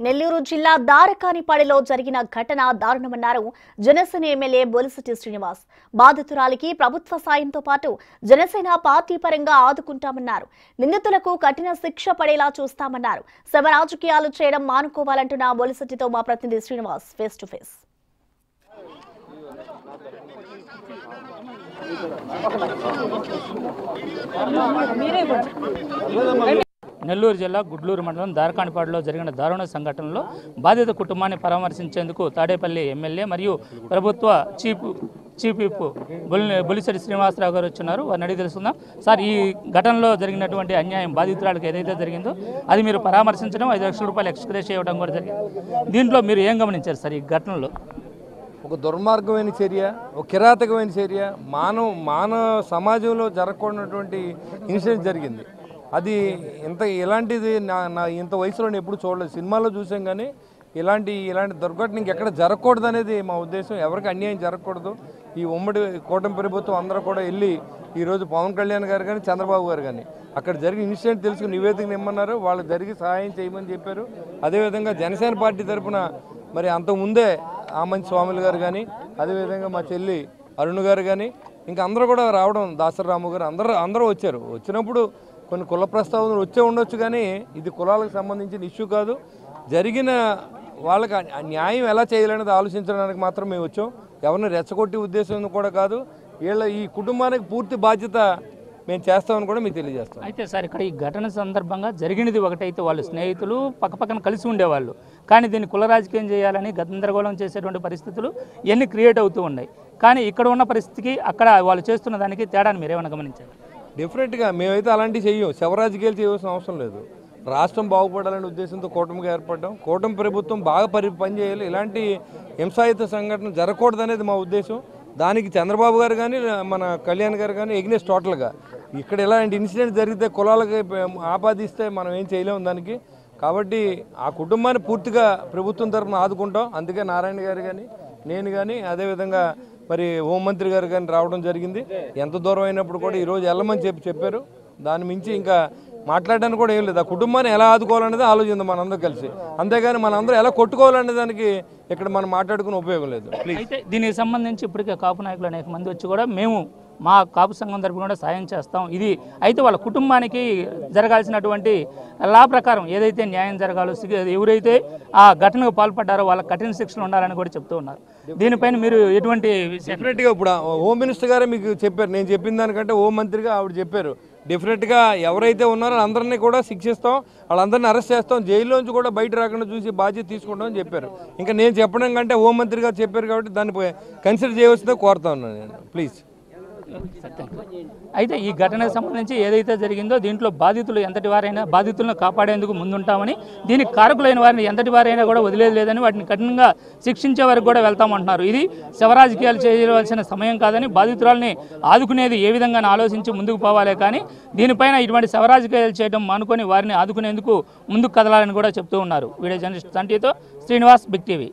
నెల్లూరు జిల్లా దారకానిపాడిలో జరిగిన ఘటన దారుణమన్నారు జనసేన ఎమ్మెల్యే బొలిశెట్టి శ్రీనివాస్. బాధితురాలికి ప్రభుత్వ సాయంతో పాటు జనసేన పార్టీ పరంగా ఆదుకుంటామన్నారు. నిందితులకు కఠిన శిక్ష పడేలా చూస్తామన్నారు. శవ రాజకీయాలు చేయడం మానుకోవాలంటున్న బొలిశెట్టితో మా ప్రతినిధి Srinivas face to face. Nellore జిల్లా గుడ్లూరు మండలం దారకానిపాడులో జరిగిన దారుణ సంఘటనలో బాధిత కుటుంబాన్ని పరామర్శించేందుకు తాడేపల్లి ఎమ్మెల్యే మరియు ప్రభుత్వ చీఫ్ విప్ బొలిశెట్టి శ్రీనివాసరావు గారు వచ్చున్నారు. వారిని అడిగి తెలుసుకుందాం. సార్, ఈ ఘటనలో జరిగినటువంటి అన్యాయం బాధితురాలకు ఏదైతే జరిగిందో అది మీరు పరామర్శించడం, 5 లక్షల రూపాయలు ఎక్స్గ్రేషియా ఇవ్వడం కూడా జరిగింది. దీంట్లో మీరు ఏం గమనించారు సార్ ఈ ఘటనలో? ఒక దుర్మార్గమైన చర్య, ఒక కిరాతకమైన చర్య, మానవ సమాజంలో జరగకూడనటువంటి ఇన్సిడెంట్ జరిగింది. అది ఇలాంటిది నా ఇంత వయసులో నేను ఎప్పుడు చూడలేదు. సినిమాలో చూసాం కానీ ఇలాంటి దుర్ఘటన ఇంకెక్కడ జరగకూడదు అనేది మా ఉద్దేశం. ఎవరికి అన్యాయం జరగకూడదు. ఈ ఉమ్మడి కూటమి ప్రభుత్వం అందరూ కూడా వెళ్ళి ఈరోజు పవన్ కళ్యాణ్ గారు కానీ చంద్రబాబు గారు కానీ అక్కడ జరిగిన ఇన్సిడెంట్ తెలుసుకుని నివేదిక ఇమ్మన్నారు. వాళ్ళు జరిగి సహాయం చేయమని చెప్పారు. అదేవిధంగా జనసేన పార్టీ తరఫున మరి అంతకుముందే ఆమంచి స్వాములు గారు కానీ, అదేవిధంగా మా చెల్లి అరుణ్ గారు కానీ ఇంకా అందరూ కూడా రావడం, దాసరాము గారు అందరూ వచ్చారు. వచ్చినప్పుడు కొన్ని కుల ప్రస్తావనలు వచ్చే ఉండొచ్చు కానీ ఇది కులాలకు సంబంధించిన ఇష్యూ కాదు. జరిగిన వాళ్ళకి న్యాయం ఎలా చేయాలనేది ఆలోచించడానికి మాత్రం మేము వచ్చాం. ఎవరిని రెచ్చగొట్టి ఉద్దేశం కూడా కాదు. ఈ కుటుంబానికి పూర్తి బాధ్యత మేము చేస్తామని కూడా మీకు తెలియజేస్తాం. అయితే సార్, ఇక్కడ ఈ ఘటన సందర్భంగా జరిగినది ఒకటైతే వాళ్ళు స్నేహితులు పక్కపక్కన కలిసి ఉండేవాళ్ళు, కానీ దీన్ని కుల రాజకీయం చేయాలని గందరగోళం చేసేటువంటి పరిస్థితులు ఇవన్నీ క్రియేట్ అవుతూ ఉన్నాయి. కానీ ఇక్కడ ఉన్న పరిస్థితికి అక్కడ వాళ్ళు చేస్తున్న దానికి తేడాను మీరేమైనా గమనించారు? డెఫినెట్గా మేమైతే అలాంటివి చెయ్యం. శవరాజకీయాలు చేయవలసిన అవసరం లేదు. రాష్ట్రం బాగుపడాలనే ఉద్దేశంతో కూటమిగా ఏర్పడ్డాం. కూటమి ప్రభుత్వం బాగా పనిచేయాలి. ఇలాంటి హింసాయుత సంఘటన జరగకూడదు అనేది మా ఉద్దేశం. దానికి చంద్రబాబు గారు కానీ మన కళ్యాణ్ గారు కానీ ఎగ్నెస్ట్ టోటల్గా. ఇక్కడ ఇలాంటి ఇన్సిడెంట్ జరిగితే కులాలకి ఆపాదిస్తే మనం ఏం చేయలేము దానికి. కాబట్టి ఆ కుటుంబాన్ని పూర్తిగా ప్రభుత్వం తరఫున ఆదుకుంటాం. అందుకే నారాయణ గారు కానీ నేను కానీ అదేవిధంగా మరి హోంమంత్రి గారు కానీ రావడం జరిగింది. ఎంత దూరం అయినప్పుడు కూడా ఈరోజు వెళ్ళమని చెప్పారు. దాని మించి ఇంకా మాట్లాడడానికి కూడా ఏం లేదు. ఆ కుటుంబాన్ని ఎలా ఆదుకోవాలనేది ఆలోచిద్దాం మనందరూ కలిసి. అంతేగాని మనందరూ ఎలా కొట్టుకోవాలనే దానికి ఇక్కడ మనం మాట్లాడుకునే ఉపయోగం లేదు. అయితే దీనికి సంబంధించి ఇప్పటికే కాపు నాయకులు అనేక మంది వచ్చి కూడా మేము మా కాపు సంఘం తరపున కూడా సాయం చేస్తాం. ఇది అయితే వాళ్ళ కుటుంబానికి జరగాల్సినటువంటి లా ప్రకారం ఏదైతే న్యాయం జరగాలో, ఎవరైతే ఆ ఘటనకు పాల్పడ్డారో వాళ్ళకి కఠిన శిక్షలు ఉండాలని కూడా చెప్తూ ఉన్నారు. దీనిపైన మీరు ఎటువంటి? డెఫినెట్గా ఇప్పుడు హోమ్ మినిస్టర్ గారే మీకు చెప్పారు. నేను చెప్పిన దానికంటే హోం మంత్రిగా ఆవిడ చెప్పారు. డెఫినెట్గా ఎవరైతే ఉన్నారో అందరినీ కూడా శిక్షిస్తాం, వాళ్ళందరినీ అరెస్ట్ చేస్తాం, జైల్లోంచి కూడా బయట రాకుండా చూసి బాధ్యత తీసుకుంటామని చెప్పారు. ఇంకా నేను చెప్పడం కంటే హోంమంత్రి గారు చెప్పారు కాబట్టి దాన్ని కన్సిడర్ చేయవలసిందో కోరుతా ఉన్నాను నేను. ప్లీజ్. అయితే ఈ ఘటనకు సంబంధించి ఏదైతే జరిగిందో దీంట్లో బాధితులు ఎంతటి వారైనా బాధితులను కాపాడేందుకు ముందుంటామని, దీనికి కారకులైన వారిని ఎంతటి వారైనా కూడా వదిలేదు లేదని, వాటిని కఠినంగా శిక్షించే వరకు కూడా వెళ్తామంటున్నారు. ఇది శవరాజకీయాలు చేయవలసిన సమయం కాదని, బాధితురాలని ఆదుకునేది ఏ విధంగా ఆలోచించి ముందుకు పోవాలే కానీ దీనిపైన ఇటువంటి శవరాజకీయాలు చేయడం మానుకొని వారిని ఆదుకునేందుకు ముందుకు కదలాలని కూడా చెప్తూ ఉన్నారు. వీడియో జర్నలిస్ట్ సంటితో శ్రీనివాస్, బిగ్ టీవీ.